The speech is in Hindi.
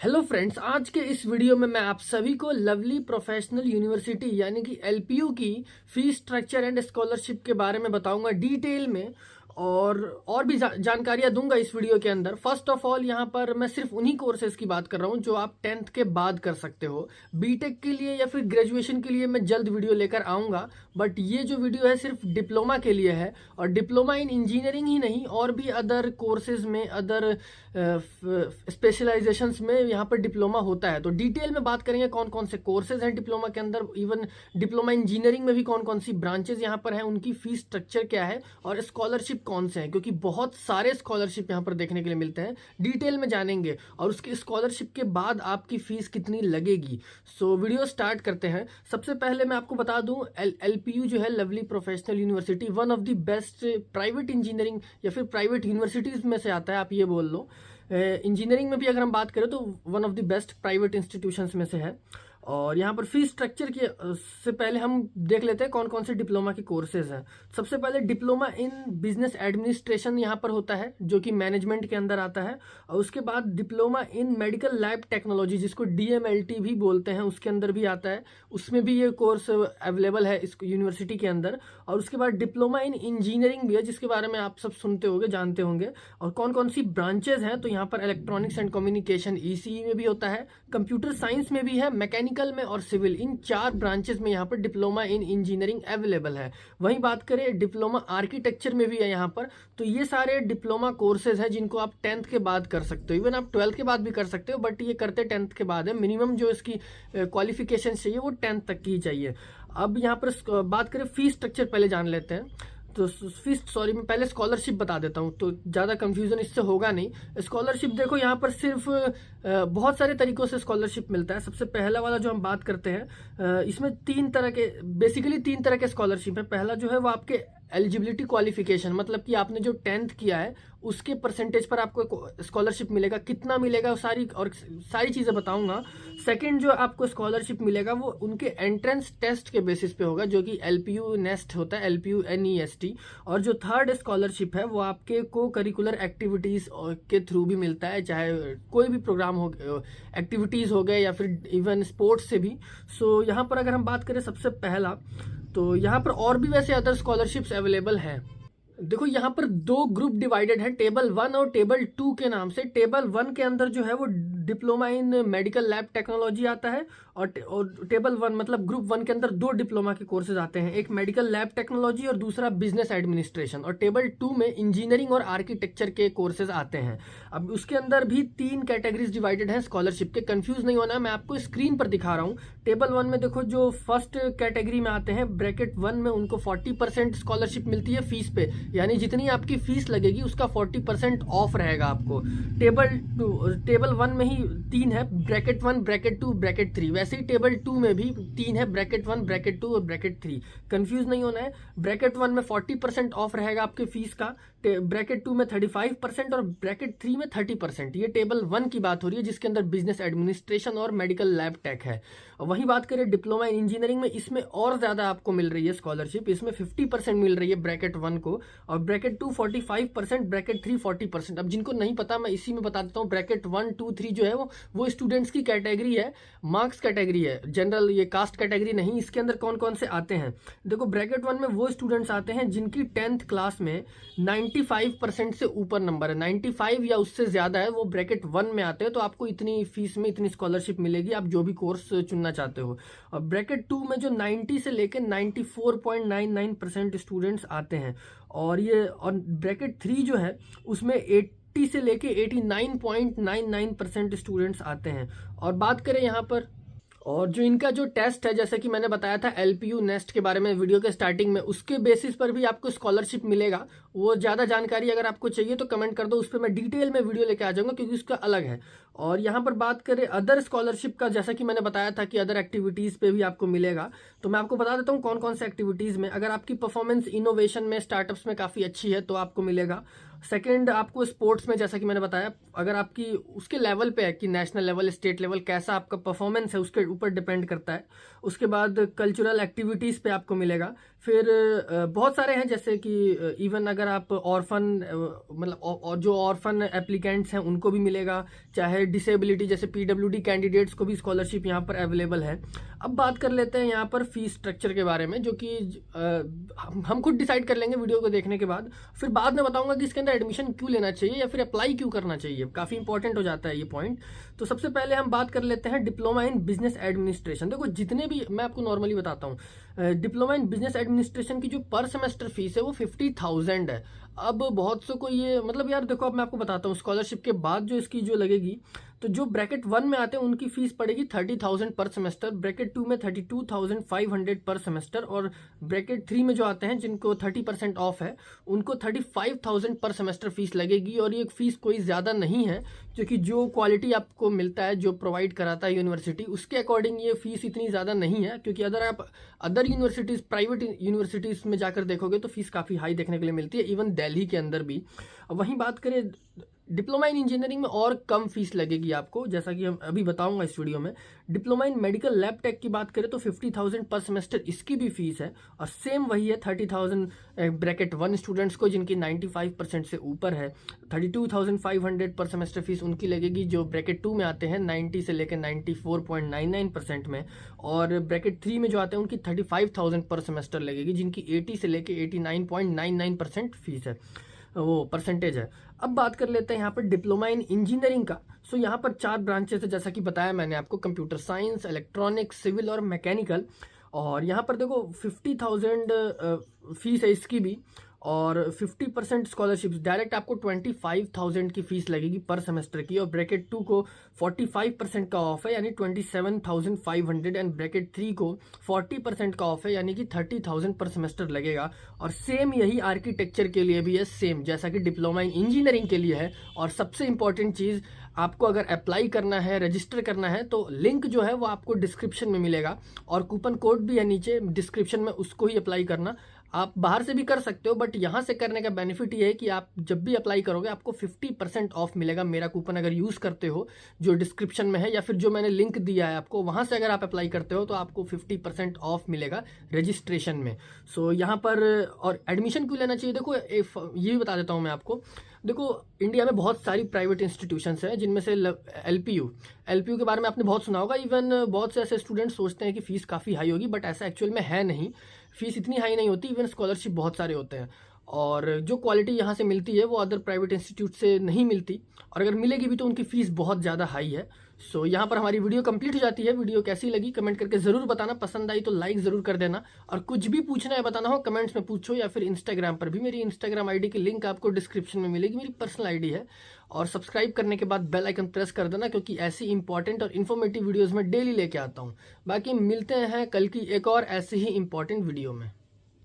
हेलो फ्रेंड्स, आज के इस वीडियो में मैं आप सभी को लवली प्रोफेशनल यूनिवर्सिटी यानी कि एलपीयू की फीस स्ट्रक्चर एंड स्कॉलरशिप के बारे में बताऊंगा डिटेल में। और भी जानकारियां दूंगा इस वीडियो के अंदर। फर्स्ट ऑफ ऑल, यहाँ पर मैं सिर्फ उन्हीं कोर्सेज की बात कर रहा हूँ जो आप 10th के बाद कर सकते हो। बीटेक के लिए या फिर ग्रेजुएशन के लिए मैं जल्द वीडियो लेकर आऊँगा, बट ये जो वीडियो है सिर्फ डिप्लोमा के लिए है। और डिप्लोमा इन इंजीनियरिंग ही नहीं, और भी अदर कोर्सेज में, अदर स्पेशलाइजेशंस में यहाँ पर डिप्लोमा होता है। तो डिटेल में बात करेंगे कौन कौन से कोर्सेज हैं डिप्लोमा के अंदर, इवन डिप्लोमा इंजीनियरिंग में भी कौन कौन सी ब्रांचेज यहाँ पर हैं, उनकी फीस स्ट्रक्चर क्या है और स्कॉलरशिप कौन से हैं, क्योंकि बहुत सारे स्कॉलरशिप यहाँ पर देखने के लिए मिलते हैं। डिटेल में जानेंगे और उसके स्कॉलरशिप के बाद आपकी फीस कितनी लगेगी। सो वीडियो स्टार्ट करते हैं। सबसे पहले मैं आपको बता दूं, एलपीयू जो है lovely professional university, one of the best private engineering या फिर प्राइवेट यूनिवर्सिटीज में से आता है, आप ये बोल लो। इंजीनियरिंग में भी अगर हम बात करें तो one of the best private institutions में से है। और यहाँ पर फीस स्ट्रक्चर के से पहले हम देख लेते हैं कौन कौन से डिप्लोमा के कोर्सेज हैं। सबसे पहले डिप्लोमा इन बिजनेस एडमिनिस्ट्रेशन यहाँ पर होता है, जो कि मैनेजमेंट के अंदर आता है। और उसके बाद diploma in medical lab technology, जिसको डीएमएलटी भी बोलते हैं, उसके अंदर भी आता है। उसमें भी ये कोर्स अवेलेबल है इस यूनिवर्सिटी के अंदर। और उसके बाद डिप्लोमा इन इंजीनियरिंग भी है, जिसके बारे में आप सब सुनते होंगे, जानते होंगे। और कौन कौन सी ब्रांचेज हैं, तो यहाँ पर इलेक्ट्रॉनिक्स एंड कम्युनिकेशन ईसीई में भी होता है, कंप्यूटर साइंस में भी है, मैकेनिकल में और सिविल, इन 4 ब्रांचेस में यहाँ पर डिप्लोमा इन इंजीनियरिंग अवेलेबल है। वहीं बात करें डिप्लोमा आर्किटेक्चर में भी है यहाँ पर। तो ये सारे डिप्लोमा कोर्सेज हैं जिनको आप 10th के बाद कर सकते हो, इवन आप 12th के बाद भी कर सकते हो, बट ये करते 10th के बाद है। मिनिमम जो इसकी क्वालिफिकेशन चाहिए वो 10th तक की ही चाहिए। अब यहाँ पर बात करें फीस स्ट्रक्चर, पहले जान लेते हैं। तो मैं पहले स्कॉलरशिप बता देता हूँ, तो ज़्यादा कंफ्यूजन इससे होगा नहीं। स्कॉलरशिप देखो, यहाँ पर सिर्फ बहुत सारे तरीकों से स्कॉलरशिप मिलता है। सबसे पहला वाला जो हम बात करते हैं, इसमें बेसिकली तीन तरह के स्कॉलरशिप है। पहला जो है वो आपके एलिजिबिलिटी क्वालिफिकेशन, मतलब कि आपने जो 10th किया है उसके परसेंटेज पर आपको स्कॉलरशिप मिलेगा। कितना मिलेगा सारी चीज़ें बताऊंगा। सेकंड जो आपको स्कॉलरशिप मिलेगा वो उनके एंट्रेंस टेस्ट के बेसिस पे होगा, जो कि एलपीयू नेस्ट होता है, एलपीयू NEST। और जो थर्ड स्कॉलरशिप है वो आपके को करिकुलर एक्टिविटीज़ के थ्रू भी मिलता है, चाहे कोई भी प्रोग्राम हो, एक्टिविटीज़ हो गए या फिर इवन स्पोर्ट्स से भी। सो यहाँ पर अगर हम बात करें सबसे पहला, तो यहाँ पर और भी वैसे अदर स्कॉलरशिप्स अवेलेबल हैं। देखो, यहाँ पर 2 ग्रुप डिवाइडेड है, टेबल 1 और टेबल 2 के नाम से। टेबल 1 के अंदर जो है वो diploma in medical lab technology आता है। और टेबल 1 मतलब ग्रुप 1 के अंदर 2 डिप्लोमा के कोर्सेज आते हैं, एक मेडिकल लैब टेक्नोलॉजी और दूसरा बिजनेस एडमिनिस्ट्रेशन। और टेबल 2 में इंजीनियरिंग और आर्किटेक्चर के कोर्सेज आते हैं। अब उसके अंदर भी 3 कैटेगरीज डिवाइडेड है स्कॉलरशिप के। कंफ्यूज नहीं होना, मैं आपको स्क्रीन पर दिखा रहा हूँ। टेबल 1 में देखो, जो फर्स्ट कैटेगरी में आते हैं, ब्रैकेट 1 में, उनको 40% स्कॉलरशिप मिलती है फीस पे, यानी जितनी आपकी फीस लगेगी उसका 40% ऑफ रहेगा आपको। टेबल 1 में ही 3 है, ब्रैकेट 1, ब्रैकेट 2, ब्रैकेट 3। वैसे ही टेबल 2 में भी 3 है, ब्रैकेट 1, ब्रैकेट 2 और ब्रैकेट 3। कंफ्यूज नहीं होना है। ब्रैकेट 1 में 40% ऑफ रहेगा आपके फीस का, ब्रैकेट 2 में 35% और ब्रैकेट 3 में 30%। ये टेबल 1 की बात हो रही है, जिसके अंदर बिजनेस एडमिनिस्ट्रेशन और मेडिकल लैब टेक है। वही बात करें डिप्लोमा इन इंजीनियरिंग में, इसमें और ज्यादा आपको मिल रही है स्कॉलरशिप। इसमें 50% मिल रही है ब्रैकेट 1 को, और ब्रैकेट 2 45%, ब्रैकेट 3 40%। अब जिनको नहीं पता, मैं इसी में बता देता हूँ। ब्रैकेट 1, 2, 3 जो है वो स्टूडेंट्स की कैटेगरी है, मार्क्स कैटेगरी है, जनरल, ये कास्ट कैटेगरी नहीं। इसके अंदर कौन कौन से आते हैं, देखो, ब्रैकेट 1 में वो स्टूडेंट्स आते हैं जिनकी 10th क्लास में 95% से ऊपर नंबर है, 95 या उससे ज्यादा है, वो ब्रैकेट 1 में आते हैं। तो आपको इतनी फीस में इतनी स्कॉलरशिप मिलेगी, आप जो भी कोर्स चुनना चाहते हो। और ब्रैकेट 2 में जो 90 से लेकर 94.99% स्टूडेंट्स आते हैं। और ब्रैकेट 3 जो है उसमें 80 से लेके 89.99% स्टूडेंट्स आते हैं। और बात करें यहाँ पर, और जो इनका जो टेस्ट है, जैसे कि मैंने बताया था एलपीयू नेस्ट के बारे में वीडियो के स्टार्टिंग में, उसके बेसिस पर भी आपको स्कॉलरशिप मिलेगा। वो ज़्यादा जानकारी अगर आपको चाहिए तो कमेंट कर दो, उस पर मैं डिटेल में वीडियो लेके आ जाऊंगा, क्योंकि उसका अलग है। और यहाँ पर बात करें अदर स्कॉलरशिप का, जैसा कि मैंने बताया था कि अदर एक्टिविटीज़ पे भी आपको मिलेगा। तो मैं आपको बता देता हूँ कौन कौन से एक्टिविटीज़ में। अगर आपकी परफॉर्मेंस इनोवेशन में, स्टार्टअप्स में काफ़ी अच्छी है तो आपको मिलेगा। सेकंड, आपको स्पोर्ट्स में, जैसा कि मैंने बताया, अगर आपकी उसके लेवल पे है कि नेशनल लेवल, स्टेट लेवल, कैसा आपका परफॉर्मेंस है उसके ऊपर डिपेंड करता है। उसके बाद कल्चरल एक्टिविटीज़ पे आपको मिलेगा। फिर बहुत सारे हैं, जैसे कि इवन अगर आप ऑर्फन मतलब और जो ऑर्फन एप्लीकेंट्स हैं उनको भी मिलेगा, चाहे डिसेबिलिटी जैसे पीडब्ल्यूडी कैंडिडेट्स को भी स्कॉलरशिप यहाँ पर अवेलेबल है। अब बात कर लेते हैं यहाँ पर फीस स्ट्रक्चर के बारे में, जो कि हम खुद डिसाइड कर लेंगे वीडियो को देखने के बाद। फिर बाद में बताऊंगा कि इसके अंदर एडमिशन क्यों लेना चाहिए या फिर अप्लाई क्यों करना चाहिए, काफ़ी इंपॉर्टेंट हो जाता है ये पॉइंट। तो सबसे पहले हम बात कर लेते हैं डिप्लोमा इन बिजनेस एडमिनिस्ट्रेशन। देखो जितने भी, मैं आपको नॉर्मली बताता हूँ, डिप्लोमा इन बिजनेस एडमिनिस्ट्रेशन की जो पर सेमेस्टर फीस है वो 50,000 है। अब बहुत सौ को ये मतलब यार देखो, अब मैं आपको बताता हूँ स्कॉलरशिप के बाद जो इसकी जो लगेगी, तो जो ब्रैकेट 1 में आते हैं उनकी फीस पड़ेगी 30,000 पर सेमेस्टर, ब्रैकेट 2 में 32,500 पर सेमेस्टर, और ब्रैकेट 3 में जो आते हैं जिनको 30% ऑफ है उनको 35,000 पर सेमेस्टर फीस लगेगी। और ये फीस कोई ज़्यादा नहीं है, क्योंकि जो क्वालिटी आपको मिलता है, जो प्रोवाइड कराता है यूनिवर्सिटी, उसके अकॉर्डिंग ये फीस इतनी ज़्यादा नहीं है। क्योंकि अगर आप अदर यूनिवर्सिटीज़, प्राइवेट यूनिवर्सिटीज़ में जाकर देखोगे तो फीस काफ़ी हाई देखने के लिए मिलती है, इवन दिल्ली के अंदर भी। वहीं बात करें डिप्लोमा इन इंजीनियरिंग में और कम फीस लगेगी आपको, जैसा कि हम अभी बताऊंगा इस वीडियो में। Diploma in medical lab tech की बात करें तो 50,000 पर सेमेस्टर इसकी भी फीस है, और सेम वही है 30,000 ब्रैकेट 1 स्टूडेंट्स को जिनकी 95% से ऊपर है। 32,500 पर सेमेस्टर फीस उनकी लगेगी जो ब्रैकेट 2 में आते हैं 90 से लेकर 94.99% में, और ब्रैकेट 3 में जो आते हैं उनकी 35,000 पर सेमेस्टर लगेगी जिनकी 80 से लेकर 89.99% फीस है, वो परसेंटेज है। अब बात कर लेते हैं यहाँ पर डिप्लोमा इन इंजीनियरिंग का। सो यहाँ पर 4 ब्रांचेस है, जैसा कि बताया मैंने आपको, कंप्यूटर साइंस, इलेक्ट्रॉनिक्स, सिविल और मैकेनिकल। और यहाँ पर देखो 50,000 फीस है इसकी भी, और 50% स्कॉलरशिप्स डायरेक्ट आपको 25,000 की फीस लगेगी पर सेमेस्टर की, और ब्रैकेट 2 को 45% का ऑफ है यानी 27,500, एंड ब्रैकेट 3 को 40% का ऑफ है यानी कि 30,000 पर सेमेस्टर लगेगा। और सेम यही आर्किटेक्चर के लिए भी है, सेम जैसा कि डिप्लोमा इन इंजीनियरिंग के लिए है। और सबसे इंपॉर्टेंट चीज़, आपको अगर अप्लाई करना है, रजिस्टर करना है, तो लिंक जो है वो आपको डिस्क्रिप्शन में मिलेगा, और कूपन कोड भी है नीचे डिस्क्रिप्शन में, उसको ही अप्लाई करना। आप बाहर से भी कर सकते हो, बट यहाँ से करने का बेनिफिट ये है कि आप जब भी अप्लाई करोगे आपको 50% ऑफ मिलेगा। मेरा कूपन अगर यूज़ करते हो जो डिस्क्रिप्शन में है, या फिर जो मैंने लिंक दिया है आपको, वहाँ से अगर आप अप्लाई करते हो तो आपको 50% ऑफ मिलेगा रजिस्ट्रेशन में। सो यहाँ पर, और एडमिशन क्यों लेना चाहिए, देखो ये भी बता देता हूँ मैं आपको। देखो इंडिया में बहुत सारी प्राइवेट इंस्टीट्यूशंस हैं, जिनमें से एलपीयू के बारे में आपने बहुत सुना होगा। इवन बहुत से ऐसे स्टूडेंट्स सोचते हैं कि फ़ीस काफ़ी हाई होगी, बट ऐसा एक्चुअल में है नहीं, फ़ीस इतनी हाई नहीं होती। इवन स्कॉलरशिप बहुत सारे होते हैं, और जो क्वालिटी यहाँ से मिलती है वो अदर प्राइवेट इंस्टीट्यूट से नहीं मिलती, और अगर मिलेगी भी तो उनकी फ़ीस बहुत ज़्यादा हाई है। सो यहाँ पर हमारी वीडियो कंप्लीट हो जाती है। वीडियो कैसी लगी कमेंट करके ज़रूर बताना, पसंद आई तो लाइक ज़रूर कर देना, और कुछ भी पूछना है बताना हो कमेंट्स में पूछो, या फिर इंस्टाग्राम पर भी, मेरी इंस्टाग्राम आईडी की लिंक आपको डिस्क्रिप्शन में मिलेगी, मेरी पर्सनल आईडी है। और सब्सक्राइब करने के बाद बेल आइकन प्रेस कर देना, क्योंकि ऐसी इंपॉर्टेंट और इन्फॉर्मेटिव वीडियोज़ में डेली लेके आता हूँ। बाकी मिलते हैं कल की एक और ऐसी ही इंपॉर्टेंट वीडियो में।